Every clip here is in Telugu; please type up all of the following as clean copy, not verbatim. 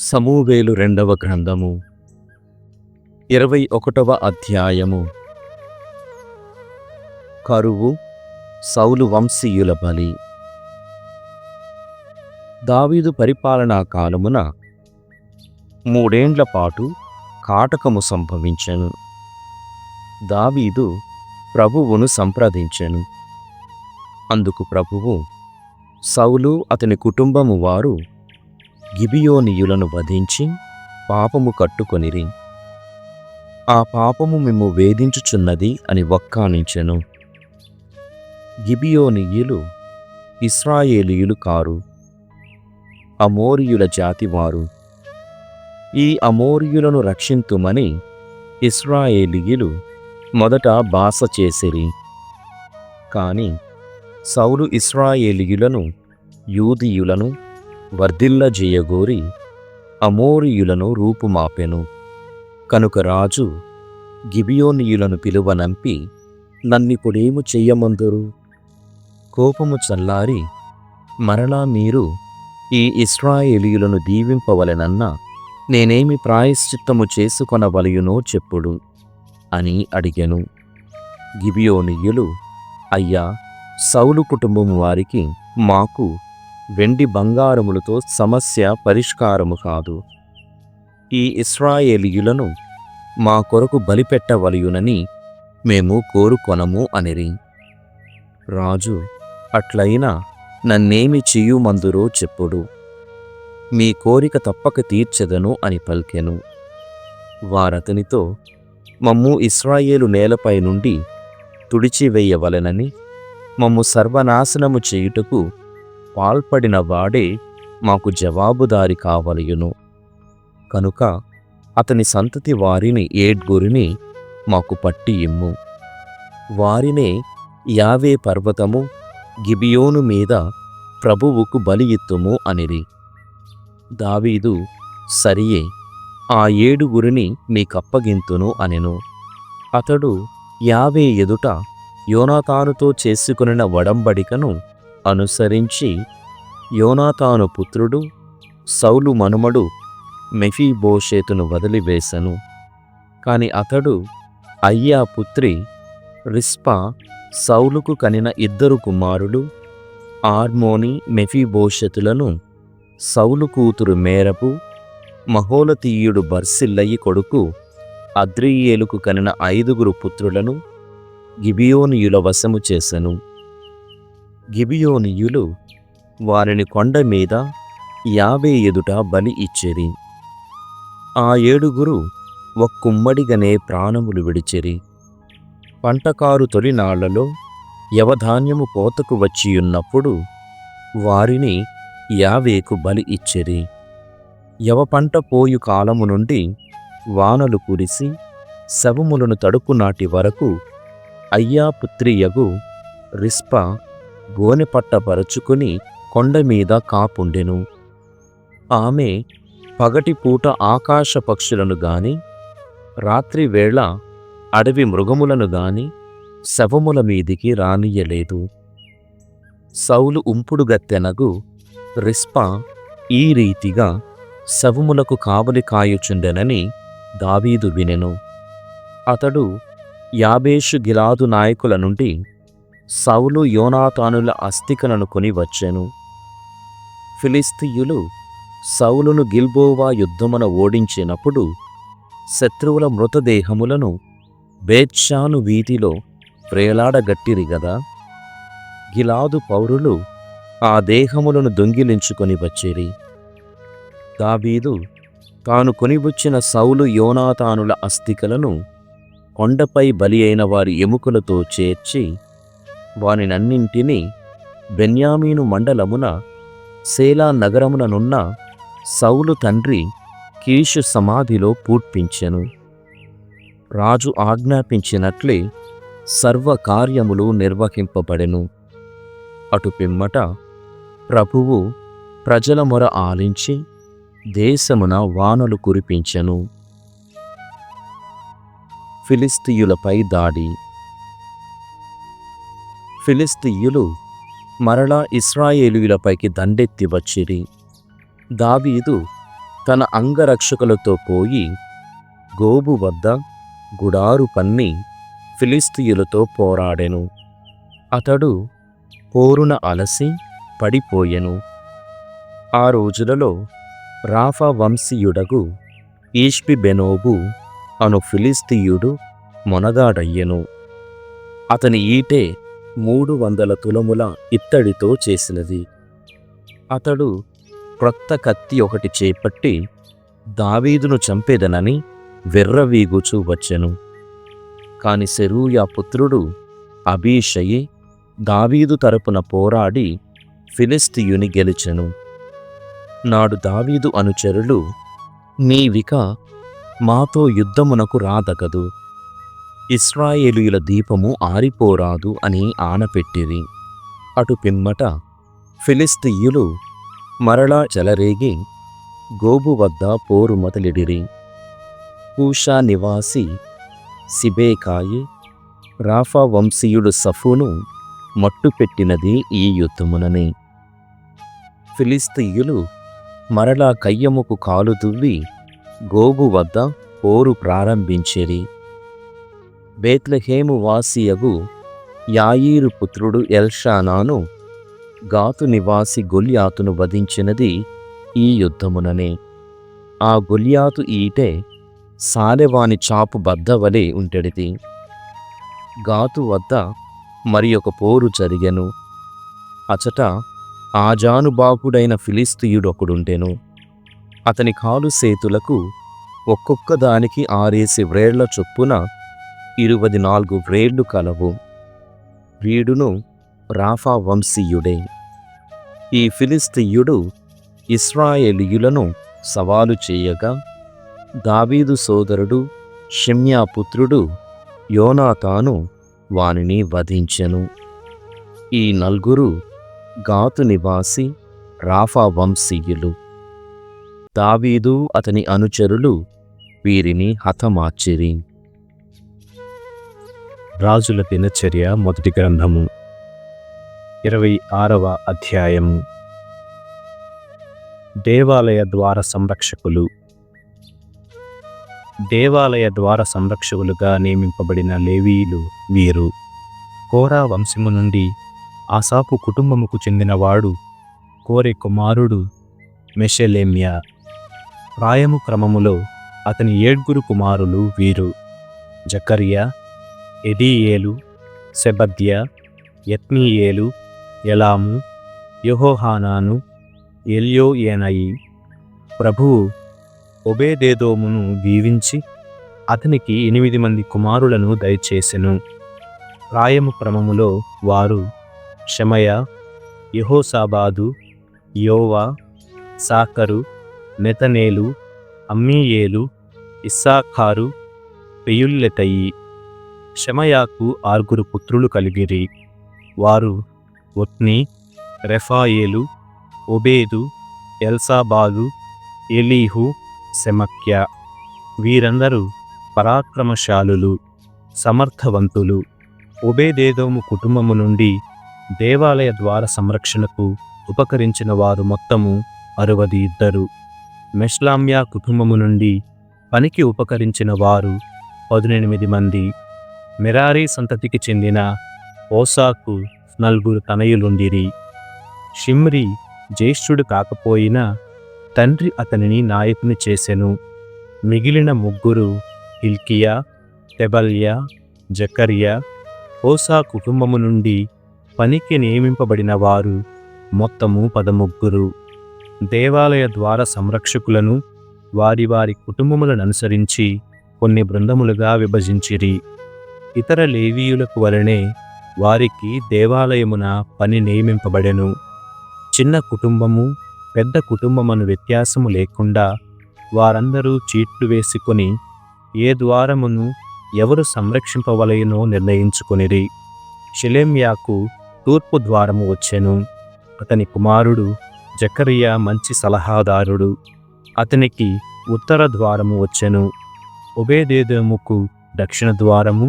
సమూవేలు రెండవ గ్రంథము 21వ అధ్యాయము. కరువు, సౌలు వంశీయుల బలి. దావీదు పరిపాలనా కాలమున 3 ఏండ్ల పాటు కాటకము సంభవించెను. దావీదు ప్రభువును సంప్రదించెను. అందుకు ప్రభువు, సౌలు అతని కుటుంబము వారు గిబియోనీయులను వధించి పాపము కట్టుకొనిరి. ఆ పాపము మిమ్ము వేధించుచున్నది అని వక్కాణించెను. గిబియోనీయులు ఇశ్రాయేలీయులు కారు, అమోరీయుల జాతివారు. ఈ అమోరీయులను రక్షింతుమని ఇశ్రాయేలీయులు మొదట బాస చేసిరి. కాని సౌలు ఇశ్రాయేలీయులను యూదీయులను వర్ధిల్లజేయగోరి అమోరీయులను రూపుమాపెను. కనుక రాజు గిబియోనీయులను పిలువనంపి, నన్నిప్పుడేము చెయ్యమందురు? కోపము చల్లారి మరలా మీరు ఈ ఇశ్రాయేలీయులను దీవింపవలెనన్నా నేనేమి ప్రాయశ్చిత్తము చేసుకొనవలయునో చెప్పుడు అని అడిగెను. గిబియోనీయులు, అయ్యా, సౌలు కుటుంబము వారికి మాకు వెండి బంగారములతో సమస్య పరిష్కారము కాదు. ఈ ఇశ్రాయేలీయులను మా కొరకు బలిపెట్టవలయునని మేము కోరుకొనము అనిరి. రాజు, అట్లయినా నన్నేమి చెయ్యుమందురో చెప్పుడు, మీ కోరిక తప్పక తీర్చెదను అని పలికెను. వారతనితో, మమ్ము ఇశ్రాయేలు నేలపై నుండి తుడిచివేయవలెనని మమ్ము సర్వనాశనము చేయుటకు పాల్పడిన వాడే మాకు జవాబుదారి కావలయును. కనుక అతని సంతతి వారిని 7 మాకు పట్టి ఇమ్ము. వారినే యావే పర్వతము గిబియోను మీద ప్రభువుకు బలి ఇత్తుము అనిరి. దావీదు, సరియే, ఆ 7 మీకప్పగింతును అనెను. అతడు యావే ఎదుట యోనాతానుతో చేసుకొనిన వడంబడికను అనుసరించి యోనాతాను పుత్రుడు సౌలు మనుమడు మెఫీబోషెతును వదిలివేశను. కాని అతడు అయ్యా పుత్రి రిస్పా సౌలుకు కనిన 2 కుమారులు ఆర్మోని మెఫీబోషెతులను సౌలు కూతురు మేరపు మహోలతీయుడు బర్సిల్లయి కొడుకు అద్రీయేలుకు కనిన 5 పుత్రులను గిబియోనీయుల వశము చేసెను. గిబియోనీయులు వారిని కొండ మీద యావే ఎదుట బలి ఇచ్చిరి. ఆ 7 ఒక్కుమ్మడిగనే ప్రాణములు విడిచిరి. పంటకారు తొలినాళ్లలో యవధాన్యము పోతకు వచ్చియున్నప్పుడు వారిని యావేకు బలి ఇచ్చిరి. యవపంట పోయు కాలము నుండి వానలు కురిసి శవములను తడుపు నాటి వరకు అయ్యా పుత్రియగు రిస్పా గోనెపట్టపరచుకుని కొండమీద కాపుండెను. ఆమె పగటిపూట ఆకాశ పక్షులను గాని రాత్రివేళ అడవి మృగములను గాని శవముల మీదికి రానియ్యలేదు. సౌలు ఉంపుడుగత్తెనగు రిస్పా ఈ రీతిగా శవములకు కావలి కాయుచుండెనని దావీదు వినెను. అతడు యాబేషు గిలాదు నాయకుల నుండి సౌలు యోనాతానుల అస్థికలను కొని వచ్చెను. ఫిలిస్తీయులు సౌలును గిల్బోవా యుద్ధమున ఓడించినప్పుడు శత్రువుల మృతదేహములను బేత్షాను వీధిలో వ్రేలాడగట్టిరి గదా. గిలాదు పౌరులు ఆ దేహములను దొంగిలించుకొని వచ్చిరి. దావీదు తాను కొనివచ్చిన సౌలు యోనాతానుల అస్థికలను కొండపై బలి అయిన వారి ఎముకలతో చేర్చి వానినన్నింటినీ బెన్యామీను మండలమున సేలా నగరముననున్న సౌలు తండ్రి కీషు సమాధిలో పూడ్పించెను. రాజు ఆజ్ఞాపించినట్లే సర్వకార్యములు నిర్వహింపబడెను. అటు పిమ్మట ప్రభువు ప్రజల మొర ఆలించి దేశమున వానలు కురిపించెను. ఫిలిస్తీయులపై దాడి. ఫిలిస్తీయులు మరలా ఇశ్రాయేలీయులపైకి దండెత్తి వచ్చిరి. దావీదు తన అంగరక్షకులతో పోయి గోబు వద్ద గుడారు పన్ని ఫిలిష్తీయులతో పోరాడెను. అతడు పోరున అలసి పడిపోయెను. ఆ రోజులలో రాఫా వంశీయుడగు ఈష్బిబెనోబు అను ఫిలిష్తీయుడు మొనగాడయ్యెను. అతని ఈటె 300 తులముల ఇత్తడితో చేసినది. అతడు క్రొత్త కత్తి ఒకటి చేపట్టి దావీదును చంపెదనని విర్రవీగుచూ వచ్చెను. కాని సెరూయా పుత్రుడు అబీషయి దావీదు తరపున పోరాడి ఫిలిష్తీయుని గెలిచెను. నాడు దావీదు అనుచరులు, నీవిక మాతో యుద్ధమునకు రాదగదు, ఇశ్రాయేలీయుల దీపము ఆరిపోరాదు అని ఆనపెట్టిరి. అటు పిమ్మట ఫిలిష్తీయులు మరలా చెలరేగి గోబు వద్ద పోరు మొదలెడిరి. కూషా నివాసి సిబేకాయి రాఫా వంశీయుడు సఫును మట్టుపెట్టినది ఈ యుద్ధముననే. ఫిలిష్తీయులు మరలా కయ్యముకు కాలు దువ్వి గోబు వద్ద పోరు ప్రారంభించిరి. బేత్లెహేము వాసియగు యాయీరు పుత్రుడు ఎల్షానాను గాతు నివాసి గొల్యాతును వధించినది ఈ యుద్ధముననే. ఆ గొల్యాతు ఈటె సాలెవాని చాపు బద్దవలే ఉంటెడిది. గాతు వద్ద మరి ఒక పోరు జరిగెను. అచట ఆజానుబాహుడైన ఫిలిష్తీయుడొకడుండెను. అతని కాలు సేతులకు ఒక్కొక్క దానికి 6 వ్రేళ్ల చొప్పున 24 వ్రేళ్లు కలవు. వీడును రాఫా వంశీయుడే. ఈ ఫిలిష్తీయుడు ఇశ్రాయేలీయులను సవాలు చేయగా దావీదు సోదరుడు షిమ్యా పుత్రుడు యోనాతాను వానిని వధించెను. ఈ నల్గురు గాతు నివాసి రాఫా వంశీయులు. దావీదు అతని అనుచరులు వీరిని హతమార్చిరి. రాజుల దినచర్య మొదటి గ్రంథము 26వ అధ్యాయము. దేవాలయ ద్వార సంరక్షకులు. దేవాలయ ద్వార సంరక్షకులుగా నియమింపబడిన లేవీయులు వీరు. కోరా వంశము నుండి ఆసాపు కుటుంబముకు చెందినవాడు కోరె కుమారుడు మెషెలెమ్యా. ప్రాయము క్రమములో అతని 7 కుమారులు వీరు: జకర్యా, ఎదీయేలు, సెబద్యా, యత్నీయేలు, ఎలాము, యెహోహానాను, ఎల్యోయేనయి. ప్రభువు ఒబేదెదోమును దీవించి అతనికి 8 మంది కుమారులను దయచేసెను. ప్రాయము క్రమములో వారు షెమయా, యెహోషాబాదు, యోవా, సాకరు, నెతనేలు, అమ్మీయేలు, ఇస్సాఖారు, పెయుల్లెతయి. షెమయాకు 6 పుత్రులు కలిగిరి. వారు ఒత్ని, రెఫాయేలు, ఒబేదు, ఎల్సాబాదు, ఎలీహు, సెమక్యా. వీరందరూ పరాక్రమశాలులు, సమర్థవంతులు. ఒబేదెదోము కుటుంబము నుండి దేవాలయ ద్వార సంరక్షణకు ఉపకరించిన వారు మొత్తము 62. మెష్లామ్యా కుటుంబము నుండి పనికి ఉపకరించిన వారు 18 మంది. మెరారీ సంతతికి చెందిన ఓసాకు 4 తనయులుండిరి. షిమ్రి జ్యేష్ఠుడు కాకపోయినా తండ్రి అతనిని నాయకుని చేసెను. మిగిలిన 3 హిల్కియా, తెబల్యా, జకర్యా. ఓసా కుటుంబము నుండి పనికి నియమింపబడిన వారు మొత్తము 13. దేవాలయ ద్వార సంరక్షకులను వారి వారి కుటుంబములను అనుసరించి కొన్ని బృందములుగా విభజించిరి. ఇతర లేవీయులకు వలనే వారికి దేవాలయమున పని నియమింపబడెను. చిన్న కుటుంబము, పెద్ద కుటుంబమను వ్యత్యాసము లేకుండా వారందరూ చీట్లు వేసుకొని ఏ ద్వారమును ఎవరు సంరక్షింపవలెనో నిర్ణయించుకొనిరి. షెలెమ్యాకు తూర్పు ద్వారము వచ్చెను. అతని కుమారుడు జకర్యా మంచి సలహాదారుడు. అతనికి ఉత్తర ద్వారము వచ్చెను. ఒబేదెదోముకు దక్షిణ ద్వారము,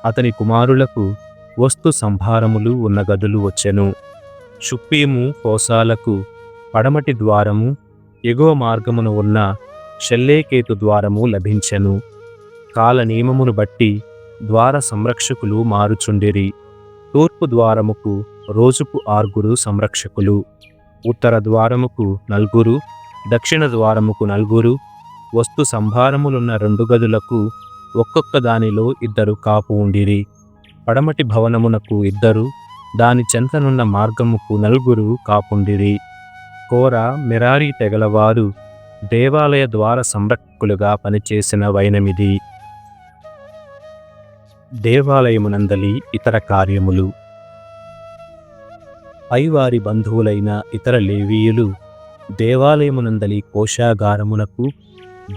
అతని కుమారులకు వస్తు సంభారములు ఉన్న గదులు వచ్చెను. షుప్పీము, హోసాలకు పడమటి ద్వారము, ఎగువ మార్గమున ఉన్న షెల్లేకేతు ద్వారము లభించెను. కాల నియమమును బట్టి ద్వార సంరక్షకులు మారుచుండిరి. తూర్పు ద్వారముకు రోజుకు 6 సంరక్షకులు, ఉత్తర ద్వారముకు 4, దక్షిణ ద్వారముకు 4, వస్తు సంభారములున్న 2 గదులకు ఒక్కొక్క దానిలో 2 కాపు ఉండిరి. పడమటి భవనమునకు 2, దాని చెంతనున్న మార్గముకు 4 కాపుండిరి. కోర మెరారి తెగలవారు దేవాలయ ద్వార సంరక్షకులుగా పనిచేసిన వైనమిది. దేవాలయమునందలి ఇతర కార్యములు. పైవారి బంధువులైన ఇతర లేవీయులు దేవాలయమునందలి కోశాగారమునకు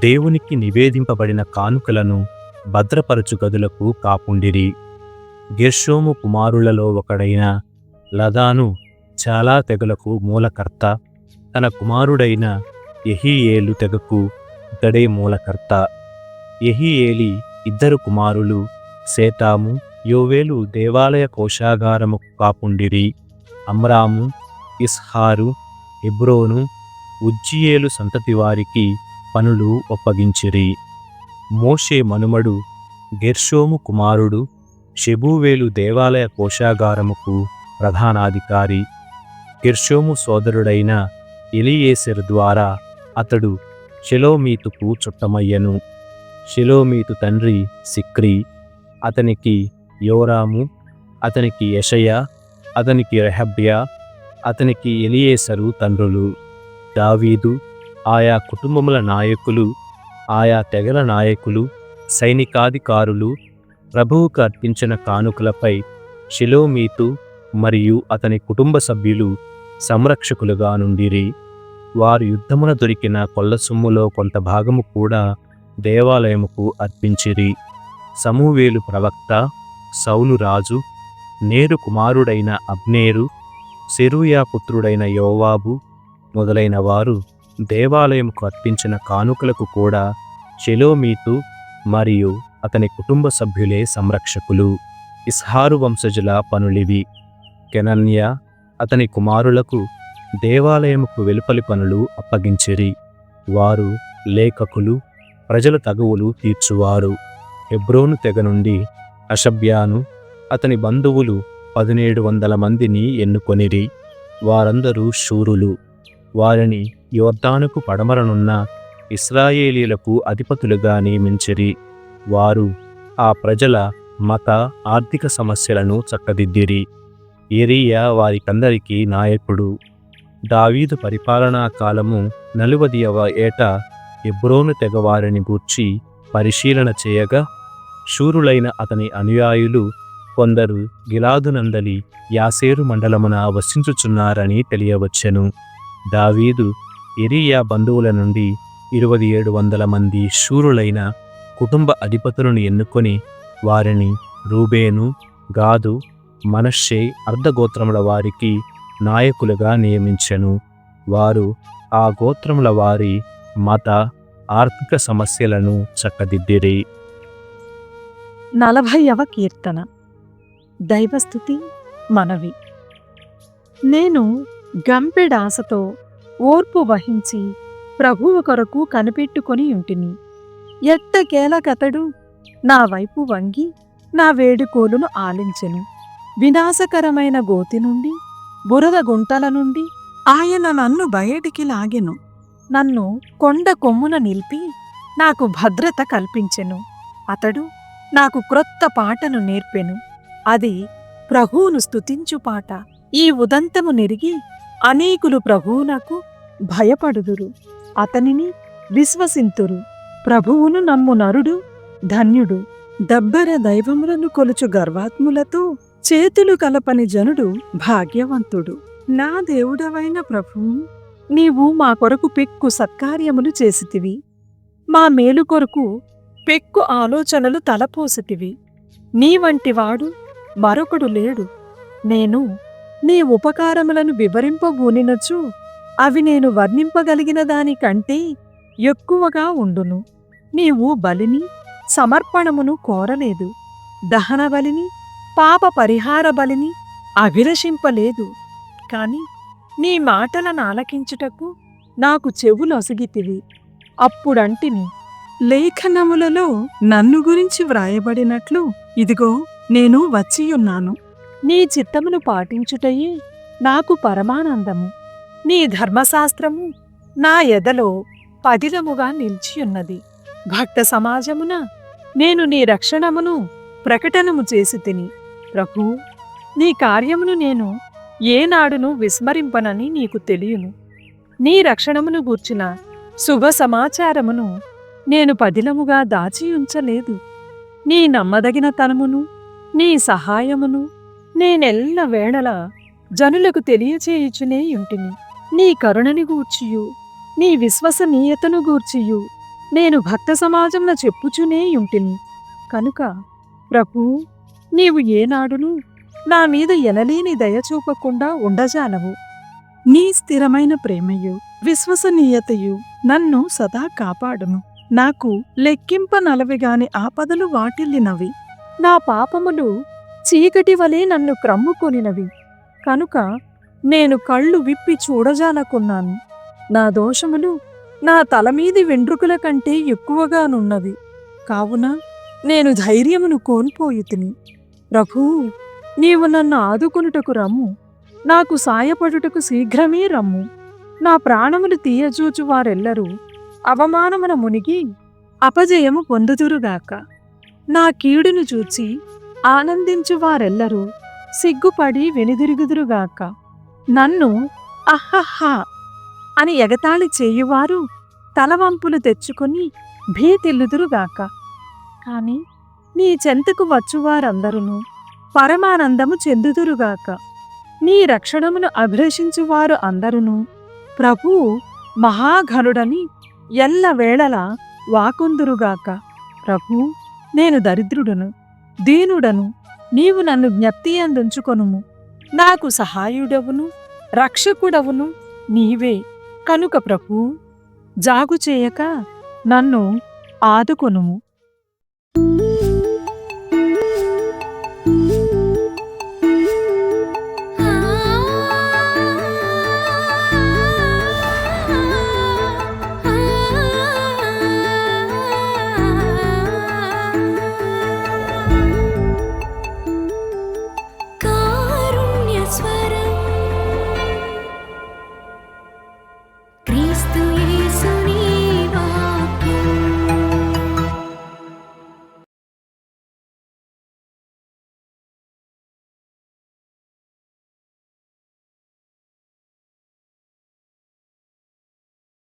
దేవునికి నివేదింపబడిన కానుకలను భద్రపరచు గదులకు కాపుండిరి. గెర్షోము కుమారులలో ఒకడైన లదాను చాలా తెగలకు మూలకర్త. తన కుమారుడైన యెహీయేలు తెగకు ఇతడే మూలకర్త. యెహీయేలి 2 కుమారులు సేతాము, యోవేలు దేవాలయ కోశాగారముకు కాపుండిరి. అమ్రాము, ఇస్హారు, హెబ్రోను, ఉజ్జియేలు సంతతి వారికి పనులు ఒప్పగించిరి. మోషే మనుమడు గెర్షోము కుమారుడు షెబూవేలు దేవాలయ కోశాగారముకు ప్రధానాధికారి. గెర్షోము సోదరుడైన ఎలీయేసెరు ద్వారా అతడు షెలోమీతుకు చుట్టమయ్యను. షెలోమీతు తండ్రి సిక్రీ, అతనికి యోరాము, అతనికి యెషయా, అతనికి రెహబ్యా, అతనికి ఎలీయేసరు తండ్రులు. దావీదు, ఆయా కుటుంబముల నాయకులు, ఆయా తెగల నాయకులు, సైనికాధికారులు ప్రభువుకు అర్పించిన కానుకలపై షెలోమీతు మరియు అతని కుటుంబ సభ్యులు సంరక్షకులుగా నుండిరి. వారు యుద్ధమున దొరికిన కొల్ల సొమ్ములో కొంత భాగము కూడా దేవాలయముకు అర్పించిరి. సమూవేలు ప్రవక్త, సౌలు రాజు, నేరు కుమారుడైన అబ్నేరు, సెరూయా పుత్రుడైన యోవాబు మొదలైన వారు దేవాలయముకు అర్పించిన కానుకలకు కూడా షెలోమీతు మరియు అతని కుటుంబ సభ్యులే సంరక్షకులు. ఇస్హారు వంశజుల పనులివి. కెనన్య, అతని కుమారులకు దేవాలయముకు వెలుపలి పనులు అప్పగించిరి. వారు లేఖకులు, ప్రజల తగువులు తీర్చువారు. హెబ్రోను తెగ నుండి అషబ్యాను, అతని బంధువులు 1700 మందిని ఎన్నుకొనిరి. వారందరూ శూరులు. వారిని యోర్దానుకు పడమరనున్న ఇశ్రాయేలీలకు అధిపతులుగా నియమించిరి. వారు ఆ ప్రజల మత ఆర్థిక సమస్యలను చక్కదిద్దిరి. ఏరీయా వారికందరికీ నాయకుడు. దావీదు పరిపాలనా కాలము 40వ ఏట హెబ్రోను తెగవారిని గూర్చి పరిశీలన చేయగా శూరులైన అతని అనుయాయులు కొందరు గిలాదునందలి యాసేరు మండలమున వసించుచున్నారని తెలియవచ్చెను. దావీదు ఎరీయా బంధువుల నుండి 2700 మంది శూరులైన కుటుంబ అధిపతులను ఎన్నుకొని వారిని రూబేను, గాదు, మనష్షే అర్ధగోత్రముల వారికి నాయకులుగా నియమించెను. వారు ఆ గోత్రముల వారి మత ఆర్థిక సమస్యలను చక్కదిద్దిరి. 40వ కీర్తన. దైవస్తుతి మనవి. నేను గంపెడాసతో ఓర్పు వహించి ప్రభువు కొరకు కనిపెట్టుకొని ఉంటిని. ఎట్టకేలకతడు నా వైపు వంగి నా వేడుకోలును ఆలించెను. వినాశకరమైన గోతి నుండి, బురద గుంటల నుండి ఆయన నన్ను బయటికి లాగెను. నన్ను కొండ కొమ్మున నిలిపి నాకు భద్రత కల్పించెను. అతడు నాకు క్రొత్త పాటను నేర్పెను. అది ప్రభువును స్తుతించు పాట. ఈ ఉదంతము నెరిగి అనేకులు ప్రభువునకు భయపడుదురు, అతనిని విశ్వసింతురు. ప్రభువును నమ్ము నరుడు ధన్యుడు. దబ్బర దైవములను కొలుచు గర్వాత్ములతో చేతులు కలపని జనుడు భాగ్యవంతుడు. నా దేవుడవైన ప్రభువు, నీవు మా కొరకు పెక్కు సత్కార్యములు చేసితివి. మా మేలు కొరకు పెక్కు ఆలోచనలు తలపోసితివి. నీ వంటివాడు మరొకడు లేడు. నేను నీ ఉపకారములను వివరింపబూనినచు అవి నేను వర్ణింపగలిగిన దానికంటే ఎక్కువగా ఉండును. నీవు బలిని సమర్పణమును కోరలేదు, దహన బలిని పాప పరిహార బలిని అభిలషింపలేదు. కాని నీ మాటలను ఆలకించుటకు నాకు చెవులొసగితివి. అప్పుడంటిని, లేఖనములలో నన్ను గురించి వ్రాయబడినట్లు ఇదిగో నేను వచ్చియున్నాను. నీ చిత్తమును పాటించుటయే నాకు పరమానందము. నీ ధర్మశాస్త్రము నా ఎదలో పదిలముగా నిలిచియున్నది. భక్త సమాజమున నేను నీ రక్షణమును ప్రకటనము చేసి తిని. ప్రభూ, నీ కార్యమును నేను ఏనాడును విస్మరింపనని నీకు తెలియను. నీ రక్షణమును గూర్చిన శుభ సమాచారమును నేను పదిలముగా దాచియుంచలేదు. నీ నమ్మదగిన తనమును నీ సహాయమును నేనెల్ల వేళలా జనులకు తెలియచేయుచునే యుంటిని. నీ కరుణని గూర్చియు నీ విశ్వసనీయతను గూర్చియు నేను భక్త సమాజంలో చెప్పుచునే యుంటిని. కనుక ప్రభూ, నీవు ఏనాడును నా మీద ఎనలేని దయచూపకుండా ఉండజాలవు. నీ స్థిరమైన ప్రేమయు విశ్వసనీయతయు నన్ను సదా కాపాడును. నాకు లెక్కింపనలవిగాని ఆపదలు వాటిల్లినవి. నా పాపములు చీకటి వలె నన్ను క్రమ్ముకొనినవి. కనుక నేను కళ్ళు విప్పి చూడజాలకున్నాను. నా దోషములు నా తలమీది వెంట్రుకల కంటే ఎక్కువగానున్నవి. కావున నేను ధైర్యమును కోల్పోయితిని. ప్రభూ, నీవు నన్ను ఆదుకొనుటకు రమ్ము. నాకు సాయపడుటకు శీఘ్రమే రమ్ము. నా ప్రాణములు తీయజూచు వారెల్లరూ అవమానమున మునిగి అపజయము పొందుదురుగాక. నా కీడును చూచి ఆనందించు వారెల్లరూ సిగ్గుపడి వెనుదిరుగుదురుగాక. నన్ను అహహా అని ఎగతాళి చేయువారు తలవంపులు తెచ్చుకొని భీతిల్లుదురుగాక. కాని నీ చెంతకు వచ్చువారందరూ పరమానందము చెందుదురుగాక. నీ రక్షణమును అభిలషించువారు అందరును ప్రభువు మహాఘనుడని ఎల్లవేళలా వాకుందురుగాక. ప్రభూ, నేను దరిద్రుడను, దీనుడను. నీవు నన్ను జ్ఞప్తి అందుంచుకొనుము. నాకు సహాయుడవును రక్షకుడవును నీవే. కనుక ప్రభూ, జాగు చేయక నన్ను ఆదుకొనుము.